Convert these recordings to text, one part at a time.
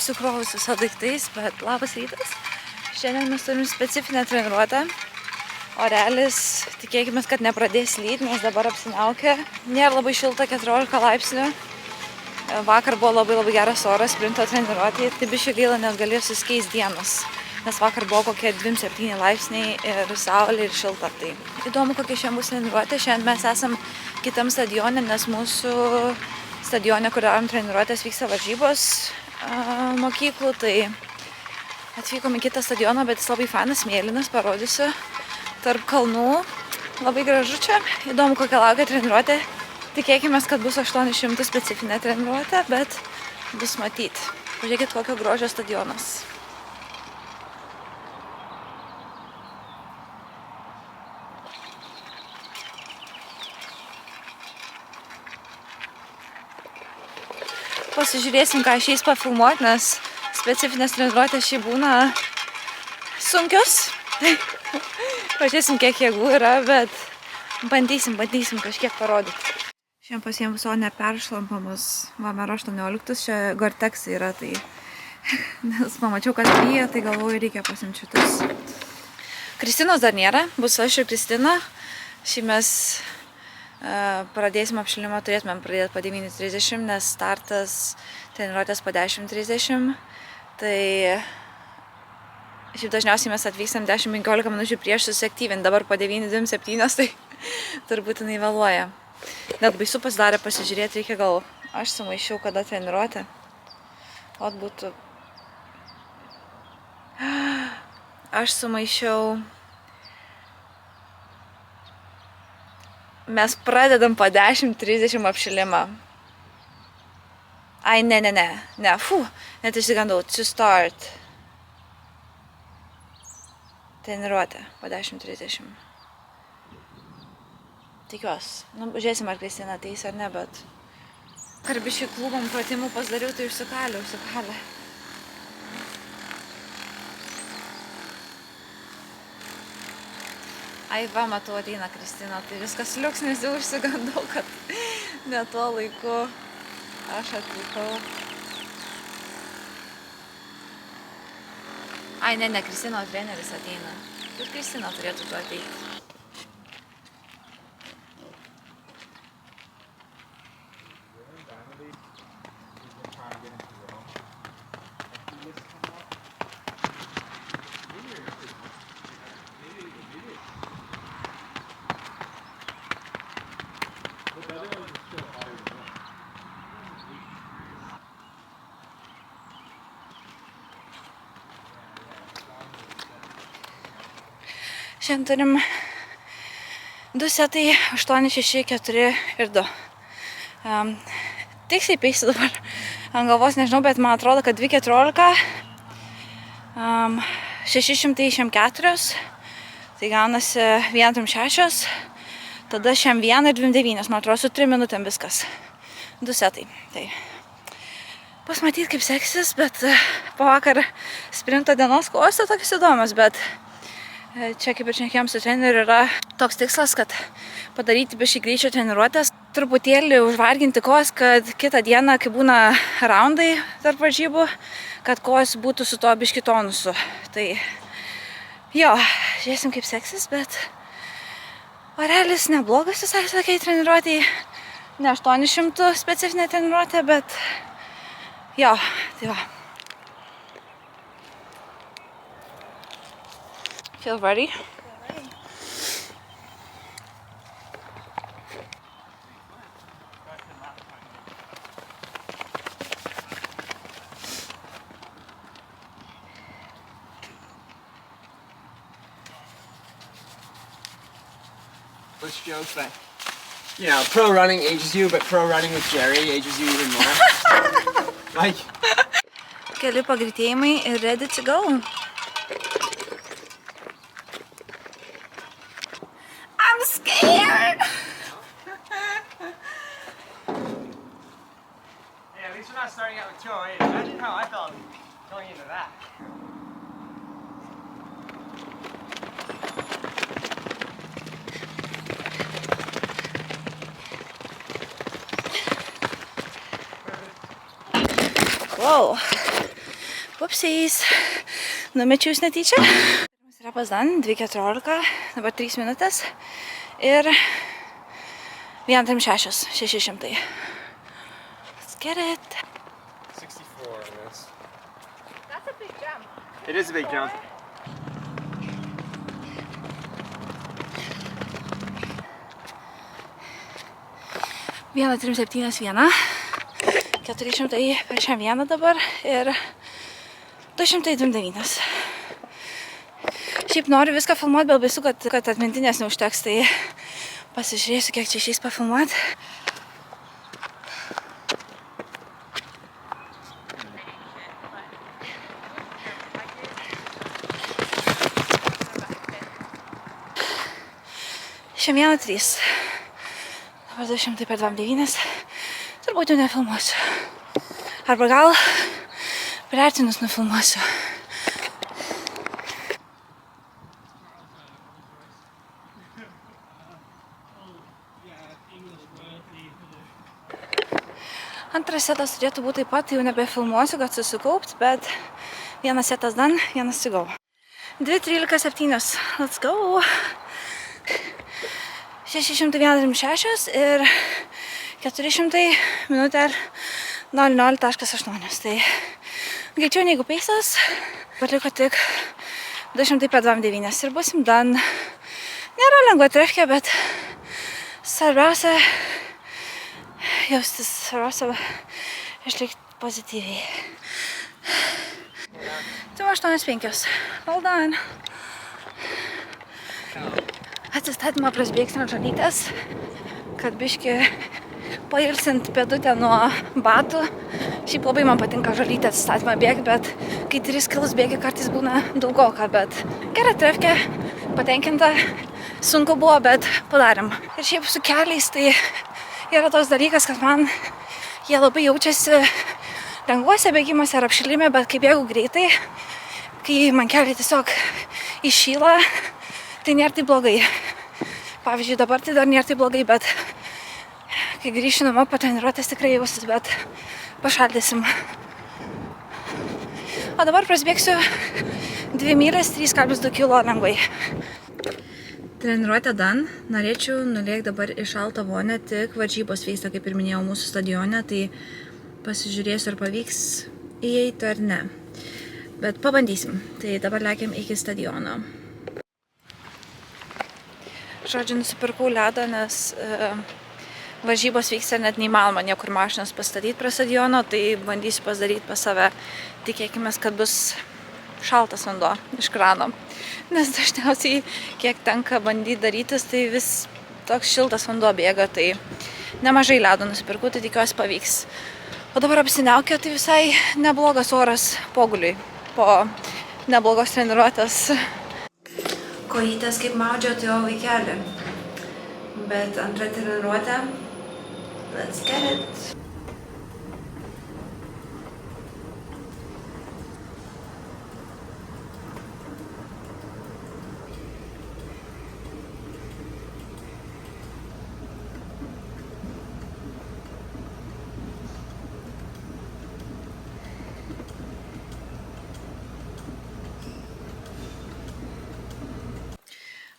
apsikrovus visą daiktais, bet labas rytas. Šiandien mes turim specifinę treniruotę. Orelis, tikėkime, kad nepradės lyt, nes dabar apsiniaukė. Nėra labai šilta, 14 laipsnių. Vakar buvo labai geras oras sprinto treniruotėje, tai biškai gaila, nes galėjo susikeis dienos. Nes vakar buvo kokie 27 laipsniai ir saulė ir šilta. Tai įdomu, kokia šiandien bus treniruotė. Šiandien mes esam kitam stadione, nes mūsų stadione, kur darom treniruotės, vyksta varžybos mokyklų. Tai atvykom į kitą stadioną, bet jis labai fainas, mėlynas, parodysiu. Tarp kalnų. Labai gražu čia. Įdomu, kokia laukia treniruotė. Tikėkime, kad bus 800 specifinė treniruotė, bet bus matyti. Pažiūrėkit, kokio grožio stadionas. Pasižiūrėsim, ką šiais pafilmuoti, nes specifinės treniruotės šiai būna sunkios. Pažiūrėsim, kiek jėgų yra, bet bandysim kažkiek parodyti. Šiandien pasiėmė savo neperšlampamus Vamero 18, čia Gore-Tex yra, tai nes pamačiau, kad lyja, tai galvoju, reikia pasiimti šitus. Kristinos dar nėra, bus aš ir Kristina. Šį mes pradėsim apšilimą, turėtumėm pradėti po 9:30, nes startas treniruotės po 10:30. Tai šiaip dažniausiai mes atvykstam 10-15 minučių prieš susiaktyvinti, dabar po 9:27, tai turbūt jinai vėluoja. Net baisu pasidarė pasižiūrėti, reikia gal aš sumaišiau, kada treniruotė. Ot būtų. Aš sumaišiau. Mes pradedam po 10:30 apšilimą. Ai, ne. Net išsigandau. To start. Treniruotė po 10:30. Tikiuosi. Žiūrėsim, ar Kristina ateis ar ne, bet karbiškai klubom pratimų pasidariau, tai užsikalė. Ai, va, matau, ateina Kristina, tai viskas liuks, nes jau užsigandau, kad ne tuo laiku aš atvykau. Ai, ne, Kristino treneris ateina. Ir Kristina turėtų tu ateiti. Šiandien turim 2 setai, 8, 6, 4 ir 2. Tiksliai peisiu dabar ant galvos, nežinau, bet man atrodo, kad 2:14, 600 šiam 4, tai gaunasi 1:06, tada šiam 1 ir 2:9, man atrodo, su 3 minutėm viskas. 2 setai. Tai bus matyti, kaip seksis, bet po vakar sprinto dienos kovos tai tokios įdomios, bet čia, kaip ir šnekėjom su treneriu, yra toks tikslas, kad padaryti biškį greičio treniruotės, truputėlį užvarginti kojas, kad kitą dieną, kai būna raundai tarp varžybų, kad kojas būtų su to biškį tonusu. Tai jo, žiūrėsim, kaip seksis, bet orelis neblogas visai tokiai treniruotėjai. Ne 800 specifinė treniruotė, bet jo, tai va. Feel ready? What's jokes that, you know, pro running ages you, but pro running with Jerry ages you even more? Like. Keli pagreitėjimai ir ready to go. I'm scared! Hey, at least we're not starting out with 208. Imagine how I felt going into that. Whoa. Upsiais. Numečiau jūs netyčia. Pirmas yra pas Dan, 2:14, dabar 3 minutės. Ir 1:36, 600. Let's get it. 64 on this. That's a big jump. It is a big jump. Vieną 371, 400 per šią vieną dabar ir 229. Šiaip noriu viską filmuoti, bet baisu, kad atmintinės neužteks, tai pasižiūrėsiu, kiek čia išeis pafilmuoti. Šią vieną 3. Dabar 200 per 29. Turbūt jau nefilmuosiu. Arba gal priartinus nufilmuosiu. Antras setas turėtų būti taip pat, jau nebefilmuosiu, kad susikaupt, bet vienas setas Dan, vienas to go. 2:13:7. Let's go. 616 ir 400 minutę 00.8. Tai greičiau negu peisas. Liko tik 200 per 29 ir busim Dan. Nėra lengva trefkė, bet svarbiausia jaustis, svarbiausia išlikti pozityviai. 2:85. Well done. Atsistatymą prasbėgsim ant žalytės, kad biški pailsint pėdutę nuo batų. Šiaip labai man patinka žalytė atsistatymą bėgti, bet kai 3 kilus bėgi kartais būna daugoka, bet gera trefkė, patenkinta, sunku buvo, bet padarėm. Ir šiaip su keliais tai yra tos dalykas, kad man jie labai jaučiasi lengvuose bėgimuose ar apšilime, bet kai bėgu greitai, kai man keliai tiesiog iššyla, tai nėra taip blogai. Pavyzdžiui, dabar tai dar nėra taip blogai, bet kai grįšiu namo po treniruotės tikrai jausis, bet pašaldysim. O dabar prasbėgsiu 2 mylias, 3,2 kilo lengvai. Treniruotė Dan. Norėčiau nulėkti dabar į šaltą vonę, tik varžybos vyksta, kaip ir minėjau, mūsų stadione, tai pasižiūrėsiu, ar pavyks įeiti ar ne. Bet pabandysim. Tai dabar lėkiam iki stadiono. Žodžiu, nusipirkau ledą, nes varžybos vyksta net neįmanoma niekur mašinas pastatyti prie stadiono, tai bandysiu pasidaryti pas save. Tikėkime, kad bus šaltas vanduo iš krano. Nes dažniausiai, kiek tenka bandyti darytis, tai vis toks šiltas vanduo bėga, tai nemažai ledo nusipirkau, tai tikiuosi pavyks. O dabar apsiniaukė, tai visai neblogas oras poguliui po neblogos treniruotės. Kojytės kaip maudžia, tai jo vaikelį. Bet antrą treniruotę. Let's get it.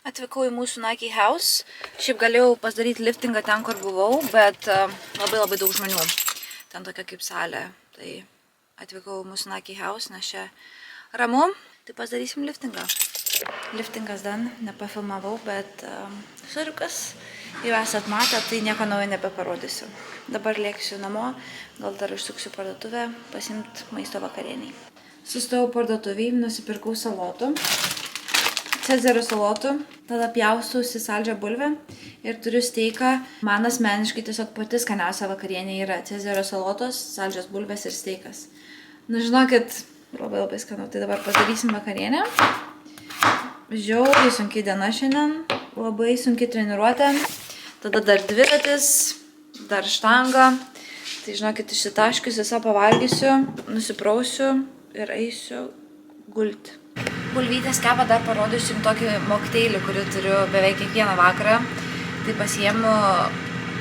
Atvykau į mūsų Nike House. Šiaip galėjau pasidaryti liftingą ten, kur buvau, bet labai daug žmonių. Ten tokia kaip salė. Tai atvykau į mūsų Nike House, nes čia ramu. Tai pasidarysim liftingą. Liftingas Dan, nepafilmavau, bet suriukas jau esat matę, tai nieko naujo nebeparodysiu. Dabar lėksiu namo, gal dar užsuksiu parduotuvę, pasiimti maisto vakarieniai. Sustojau parduotuviai, nusipirkau salotų. Cezario salotų, tada pjaustausi saldžią bulvę ir turiu steiką. Man asmeniškai tiesiog pati skaniausia vakarienė yra Cezario salotos, saldžios bulvės ir steikas. Nu, žinokit, labai skanu. Tai dabar padarysim vakarienę. Žiauriai sunkiai diena šiandien, labai sunkiai treniruotė. Tada dar dviratis, dar štanga. Tai žinokit, išsitaškius visą pavalgysiu, nusiprausiu ir eisiu gulti. Bulvytės kepą dar parodysiu jums tokį mokteilį, kurį turiu beveik kiekvieną vakarą. Tai pasiėmu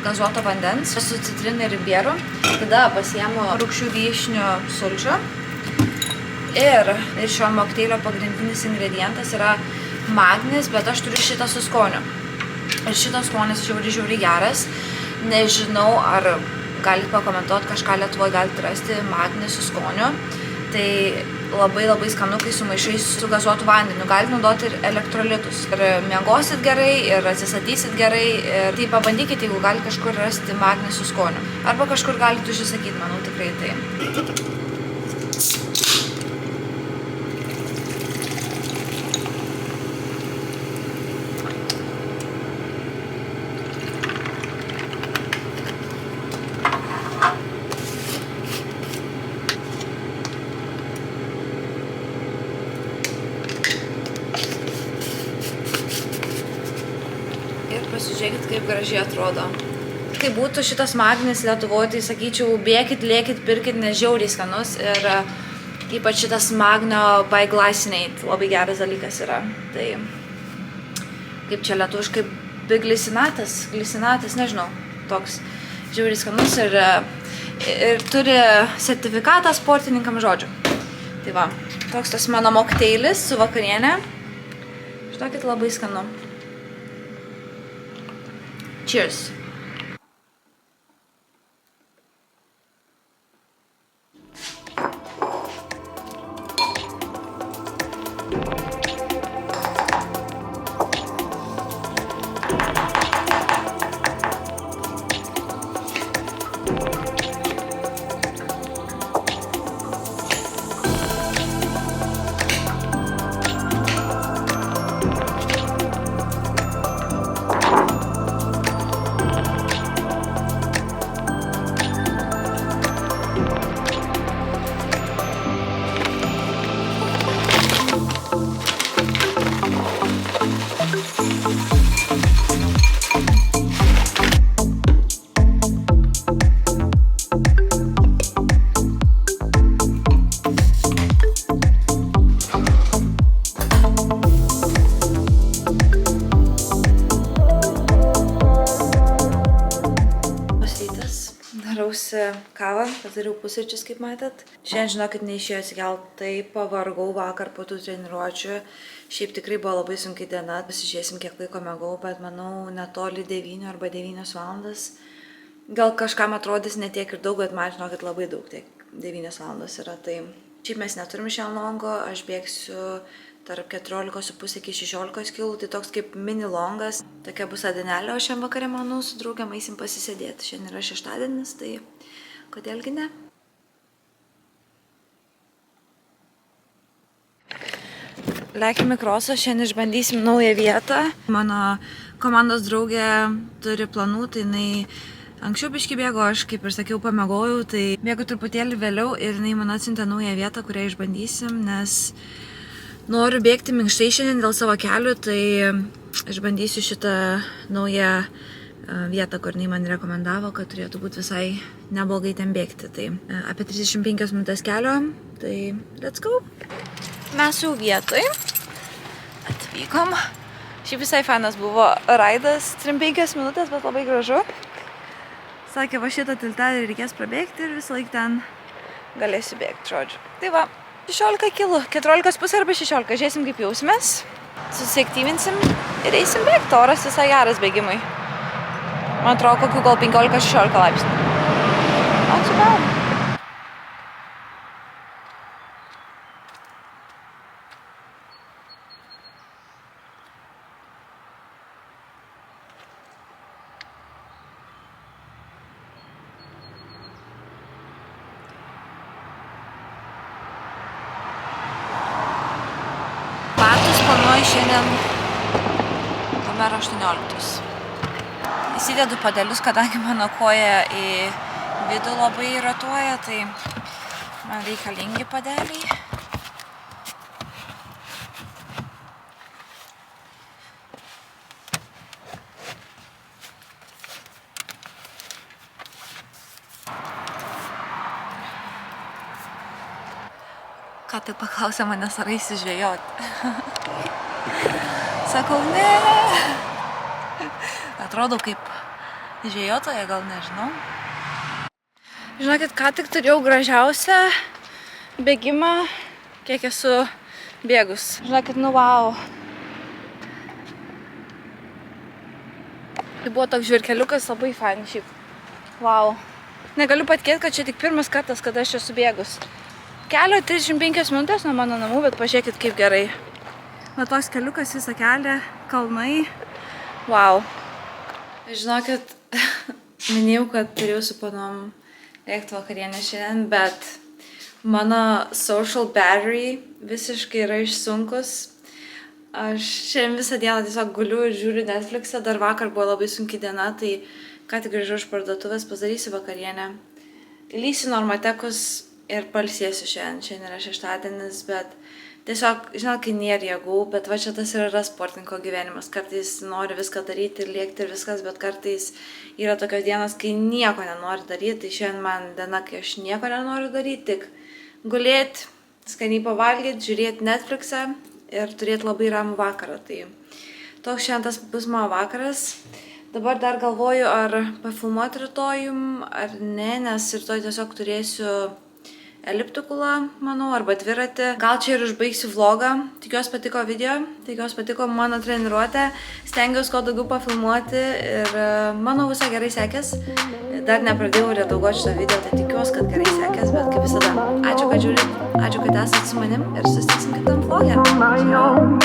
gazuoto vandens su citrina ir imbieru. Tada pasiėmu rūgščių vyšnių sulčių. Ir šio mokteilio pagrindinis ingredientas yra magnis, bet aš turiu šitą su skoniu. Ir šitas skonis žiauriai geras. Nežinau, ar galite pakomentuoti kažką Lietuvoje, galite rasti magnį su skoniu. Tai labai skanu, kai sumaišai su gazuotu vandeniu. Galite naudoti ir elektrolitus. Ir miegosit gerai, ir atsisatysit gerai. Ir tai pabandykite, jeigu galite kažkur rasti magnį su skoniu. Arba kažkur galite užsisakyti, manau, tikrai tai. Pasižiūrėkit, kaip gražiai atrodo. Kai būtų šitas magnis Lietuvoje, tai sakyčiau, bėkit, lėkit, pirkit, nes žiauriai skanus. Ir ypač šitas Magnio by Glycinate labai geras dalykas yra. Tai kaip čia lietuviškai glicinatas, nežinau, toks žiauriai skanus ir turi sertifikatą sportininkam, žodžiu. Tai va, toks tas mano mokteilis su vakarienė. Žinokit, labai skanu. Cheers. Kavą, padariau pusryčius, kaip matėt. Šiandien, žinokit, neišėjo atsikelt, tai pavargau vakar po tų treniruočių. Šiaip tikrai buvo labai sunki diena, pasižiūrėsim, kiek laiko mėgau, bet manau, netoli 9 arba 9 valandas. Gal kažkam atrodys ne tiek ir daug, bet man, žinokit, labai daug, tiek 9 valandas yra. Tai šiaip mes neturim šiandien longo, aš bėgsiu tarp 14,5 iki 16 kilų, tai toks kaip mini longas. Tokia bus dienelė, o šiandien vakarė, manau, su draugėm eisim pasisėdėti. Šiandien yra šeštadienis, tai kodėlgi ne? Lekim į krosą, šiandien išbandysim naują vietą. Mano komandos draugė turi planų, tai jinai anksčiau biškį bėgo, aš kaip ir sakiau, pamėgojau, tai bėgu truputėlį vėliau ir jinai man atsiuntė naują vietą, kurią išbandysim, nes noriu bėgti minkštai šiandien dėl savo kelių, tai išbandysiu šitą naują vietą, kur jinai man rekomendavo, kad turėtų būti visai neblogai ten bėgti. Tai apie 35 minutės kelio, tai let's go. Mes jau vietoj atvykom. Šiaip visai fainas buvo raidas, 35 minutės, bet labai gražu. Sakė, va šitą tiltelį reikės prabėgti ir visą laiką ten galėsiu bėgti, žodžiu. Tai va, 16 kilų, 14,5 arba 16, žiūrėsim kaip jausimės. Susiaktyvinsim ir eisim bėgti, oras visai geras bėgimui. Man atrodo, kokių gal 15-16 laipsnių. Ačiū gal. Šiandien numer 18. Įsidedu padelius, kadangi mano koja į vidų labai ratuoja, tai man reikalingi padeliai. Ką tai paklausė manęs, ar eisi žvejoti. Sakau, ne. Atrodo kaip žvėjotoja, gal nežinau. Žinokit, ką tik turėjau gražiausią bėgimą kiek esu bėgus. Žinokit, nu wow. Tai buvo toks žvirkeliukas, labai fain šiaip. Wow. Negaliu patikėti, kad čia tik pirmas kartas, kada aš esu bėgus. Kelio 35 minutės nuo mano namų, bet pažiūrėkit kaip gerai. Va toks keliukas visą kelią, kalnai. Wow. Žinokit, minėjau, kad turėjau su panom lėkti vakarienę šiandien, bet mano social battery visiškai yra išsunkus. Aš šiandien visą dieną tiesiog guliu ir žiūriu Netflixą, dar vakar buvo labai sunki diena, tai ką tik grįžau iš parduotuvės, padarysiu vakarienę. Lysiu Normatekus ir palsėsiu šiandien. Šiandien yra šeštadienis, bet tiesiog, žinot, kai nėra jėgų, bet va čia tas yra sportininko gyvenimas. Kartais nori viską daryti ir lėkti ir viskas, bet kartais yra tokios dienos, kai nieko nenori daryti. Tai šiandien man diena, kai aš nieko nenoriu daryti, tik gulėti, skaniai pavalgyti, žiūrėti Netflixą ir turėti labai ramų vakarą. Tai toks šiandien tas bus mano vakaras. Dabar dar galvoju, ar pafilmuoti rytojum, ar ne, nes rytoj tiesiog turėsiu eliptikulą, manau, arba dviratį. Gal čia ir užbaigsiu vlogą. Tikiuosi patiko video, tikiuosi patiko mano treniruotė. Stengiausi kuo daugiau pafilmuoti ir manau visai gerai sekės. Dar nepradėjau redaguoti šitą video, tai tikiuosi, kad gerai sekės, bet kaip visada. Ačiū, kad žiūrit, ačiū, kad esate su manim ir susitiksim kitam vlogę.